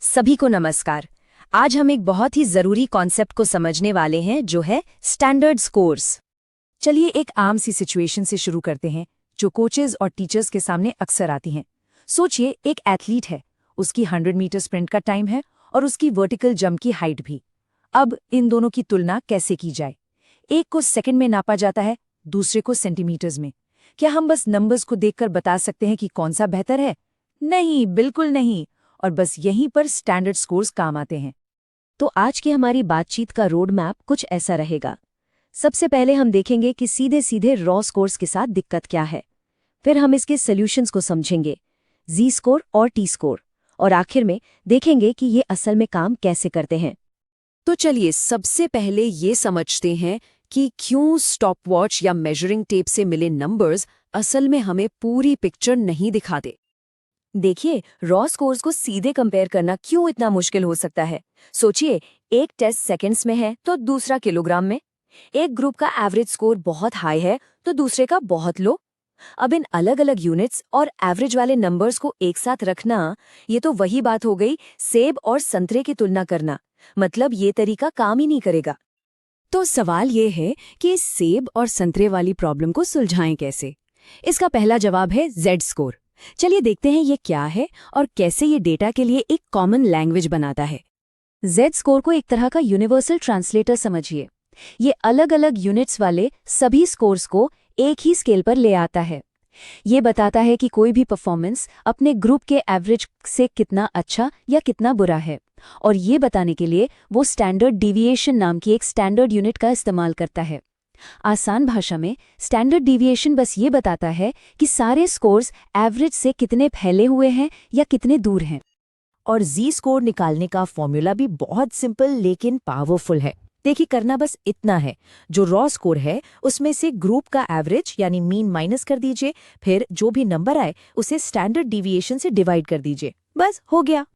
सभी को नमस्कार। आज हम एक बहुत ही जरूरी कॉन्सेप्ट को समझने वाले हैं जो है स्टैंडर्ड स्कोर्स। चलिए एक आम सी सिचुएशन से शुरू करते हैं जो कोचेज और टीचर्स के सामने अक्सर आती हैं। सोचिए एक एथलीट है, उसकी 100 मीटर स्प्रिंट का टाइम है और उसकी वर्टिकल जंप की हाइट भी। अब इन दोनों की तुलना कैसे की जाए? एक को सेकंड में नापा जाता है, दूसरे को सेंटीमीटर्स में। क्या हम बस नंबर्स को देखकर बता सकते हैं कि कौन सा बेहतर है? नहीं, बिल्कुल नहीं। और बस यहीं पर स्टैंडर्ड स्कोर्स काम आते हैं। तो आज की हमारी बातचीत का रोड मैप कुछ ऐसा रहेगा। सबसे पहले हम देखेंगे कि सीधे सीधे रॉ स्कोर्स के साथ दिक्कत क्या है। फिर हम इसके सॉल्यूशंस को समझेंगे, जी स्कोर और टी स्कोर, और आखिर में देखेंगे कि ये असल में काम कैसे करते हैं। तो चलिए सबसे पहले ये समझते हैं कि क्यों स्टॉपवॉच या मेजरिंग टेप से मिले नंबर्स असल में हमें पूरी पिक्चर नहीं दिखाते। देखिए, रॉ स्कोर्स को सीधे कंपेयर करना क्यों इतना मुश्किल हो सकता है। सोचिए, एक टेस्ट सेकंड्स में है तो दूसरा किलोग्राम में। एक ग्रुप का एवरेज स्कोर बहुत हाई है तो दूसरे का बहुत लो। अब इन अलग अलग यूनिट्स और एवरेज वाले नंबर्स को एक साथ रखना, ये तो वही बात हो गई सेब और संतरे की तुलना करना। मतलब ये तरीका काम ही नहीं करेगा। तो सवाल ये है कि इस सेब और संतरे वाली प्रॉब्लम को सुलझाएं कैसे। इसका पहला जवाब है जेड स्कोर। चलिए देखते हैं ये क्या है और कैसे ये डेटा के लिए एक कॉमन लैंग्वेज बनाता है। जेड स्कोर को एक तरह का यूनिवर्सल ट्रांसलेटर समझिए। ये अलग अलग यूनिट्स वाले सभी स्कोर्स को एक ही स्केल पर ले आता है। ये बताता है कि कोई भी परफॉर्मेंस अपने ग्रुप के एवरेज से कितना अच्छा या कितना बुरा है, और ये बताने के लिए वो स्टैंडर्ड डिविएशन नाम की एक स्टैंडर्ड यूनिट का इस्तेमाल करता है। आसान भाषा में स्टैंडर्ड डिविएशन बस ये बताता है कि सारे स्कोर्स एवरेज से कितने फैले हुए हैं या कितने दूर हैं। और जी स्कोर निकालने का फॉर्मूला भी बहुत सिंपल लेकिन पावरफुल है। देखिए, करना बस इतना है, जो रॉ स्कोर है उसमें से ग्रुप का एवरेज यानी मीन माइनस कर दीजिए, फिर जो भी नंबर आए उसे स्टैंडर्ड डिविएशन से डिवाइड कर दीजिए, बस हो गया।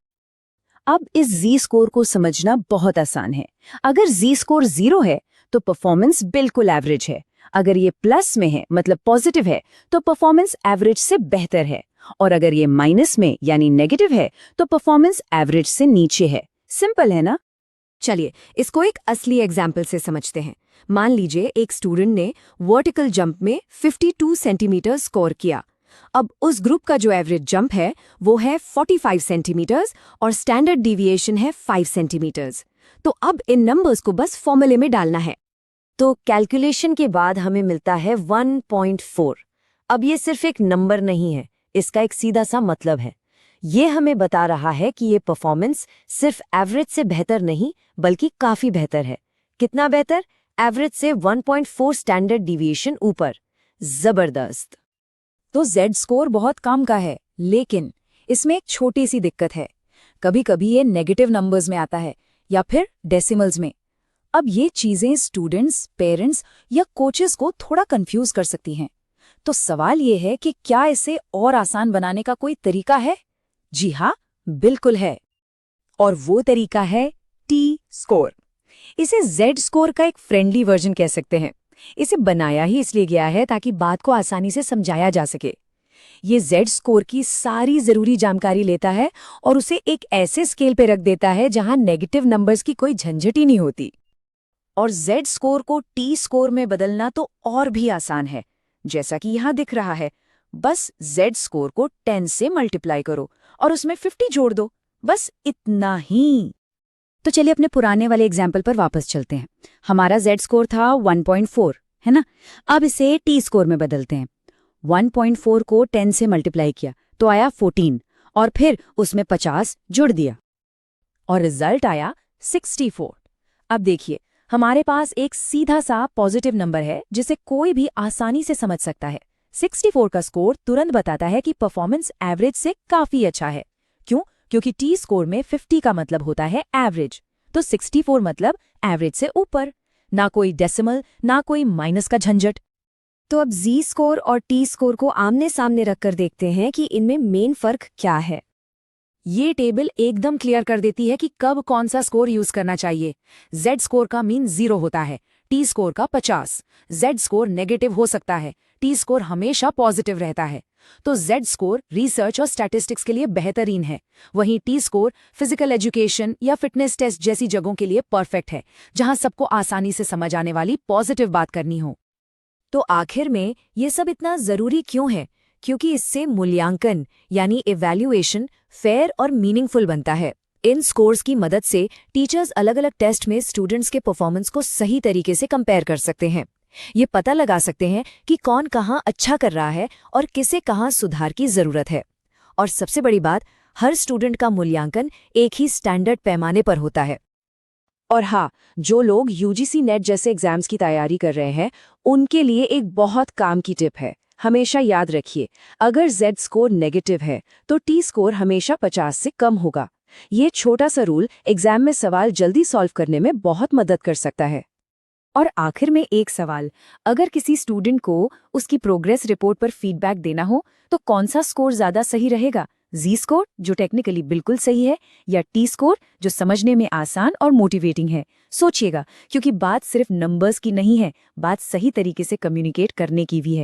अब इस जी स्कोर को समझना बहुत आसान है। अगर जी स्कोर 0 है तो परफॉर्मेंस बिल्कुल एवरेज है। अगर ये प्लस में है मतलब पॉजिटिव है तो परफॉर्मेंस एवरेज से बेहतर है, और अगर ये माइनस में यानी नेगेटिव है तो परफॉर्मेंस एवरेज से नीचे है। सिंपल है ना? चलिए इसको एक असली एग्जाम्पल से समझते हैं। मान लीजिए एक स्टूडेंट ने वर्टिकल जंप में 52 सेंटीमीटर स्कोर किया। अब उस ग्रुप का जो एवरेज जंप है वो है 45 सेंटीमीटर्स और स्टैंडर्ड डिविएशन है 5 सेंटीमीटर्स। तो अब इन नंबर्स को बस फॉर्मूले में डालना है। तो कैलकुलेशन के बाद हमें मिलता है 1.4। अब ये सिर्फ एक नंबर नहीं है, इसका एक सीधा सा मतलब है। ये हमें बता रहा है कि ये परफॉर्मेंस सिर्फ एवरेज से बेहतर नहीं बल्कि काफी बेहतर है। कितना बेहतर? एवरेज से 1.4 स्टैंडर्ड डिविएशन ऊपर। जबरदस्त। तो जेड स्कोर बहुत काम का है, लेकिन इसमें एक छोटी सी दिक्कत है। कभी कभी ये नेगेटिव नंबर्स में आता है या फिर डेसिमल्स में। अब ये चीजें स्टूडेंट्स, पेरेंट्स या कोचेस को थोड़ा कंफ्यूज कर सकती हैं। तो सवाल ये है कि क्या इसे और आसान बनाने का कोई तरीका है? जी हाँ, बिल्कुल है। और वो तरीका है टी स्कोर। इसे जेड स्कोर का एक फ्रेंडली वर्जन कह सकते हैं। इसे बनाया ही इसलिए गया है ताकि बात को आसानी से समझाया जा सके। ये जेड स्कोर की सारी जरूरी जानकारी लेता है और उसे एक ऐसे स्केल पे रख देता है जहां नेगेटिव नंबर्स की कोई झंझट ही नहीं होती। और जेड स्कोर को टी स्कोर में बदलना तो और भी आसान है, जैसा कि यहां दिख रहा है। बस जेड स्कोर को 10 से मल्टीप्लाई करो और उसमें 50 जोड़ दो, बस इतना ही। तो चलिए अपने पुराने वाले एग्जाम्पल पर वापस चलते हैं। हमारा जेड स्कोर था 1.4, है ना? अब इसे टी स्कोर में बदलते हैं। 1.4 को 10 से मल्टीप्लाई किया तो आया 14, और फिर उसमें 50 जुड़ दिया और रिजल्ट आया 64। अब देखिए, हमारे पास एक सीधा सा पॉजिटिव नंबर है जिसे कोई भी आसानी से समझ सकता है। 64 का स्कोर तुरंत बताता है कि परफॉर्मेंस एवरेज से काफी अच्छा है। क्यों? क्योंकि टी स्कोर में 50 का मतलब होता है एवरेज, तो 64 मतलब एवरेज से ऊपर। ना कोई डेसिमल, ना कोई माइनस का झंझट। तो अब जी स्कोर और टी स्कोर को आमने सामने रखकर देखते हैं कि इनमें मेन फर्क क्या है। ये टेबल एकदम क्लियर कर देती है कि कब कौन सा स्कोर यूज करना चाहिए। जेड स्कोर का मीन 0 होता है, टी स्कोर का 50। जेड स्कोर नेगेटिव हो सकता है, टी स्कोर हमेशा पॉजिटिव रहता है। तो जेड स्कोर रिसर्च और स्टैटिस्टिक्स के लिए बेहतरीन है। वहीं टी स्कोर फिजिकल एजुकेशन या फिटनेस टेस्ट जैसी जगहों के लिए परफेक्ट है, जहां सबको आसानी से समझ आने वाली पॉजिटिव बात करनी हो। तो आखिर में ये सब इतना जरूरी क्यों है? क्योंकि इससे मूल्यांकन यानी इवैल्यूएशन फेयर और मीनिंगफुल बनता है। इन स्कोर्स की मदद से टीचर्स अलग अलग टेस्ट में स्टूडेंट्स के परफॉर्मेंस को सही तरीके से कंपेयर कर सकते हैं। ये पता लगा सकते हैं कि कौन कहाँ अच्छा कर रहा है और किसे कहाँ सुधार की जरूरत है। और सबसे बड़ी बात, हर स्टूडेंट का मूल्यांकन एक ही स्टैंडर्ड पैमाने पर होता है। और हाँ, जो लोग यूजीसी नेट जैसे एग्जाम्स की तैयारी कर रहे हैं, उनके लिए एक बहुत काम की टिप है। हमेशा याद रखिए, अगर जेड स्कोर नेगेटिव है तो टी स्कोर हमेशा 50 से कम होगा। ये छोटा सा रूल एग्जाम में सवाल जल्दी सॉल्व करने में बहुत मदद कर सकता है। और आखिर में एक सवाल, अगर किसी स्टूडेंट को उसकी प्रोग्रेस रिपोर्ट पर फीडबैक देना हो तो कौन सा स्कोर ज्यादा सही रहेगा? जी स्कोर जो टेक्निकली बिल्कुल सही है, या टी स्कोर जो समझने में आसान और मोटिवेटिंग है? सोचिएगा, क्योंकि बात सिर्फ नंबर्स की नहीं है, बात सही तरीके से कम्युनिकेट करने की भी है।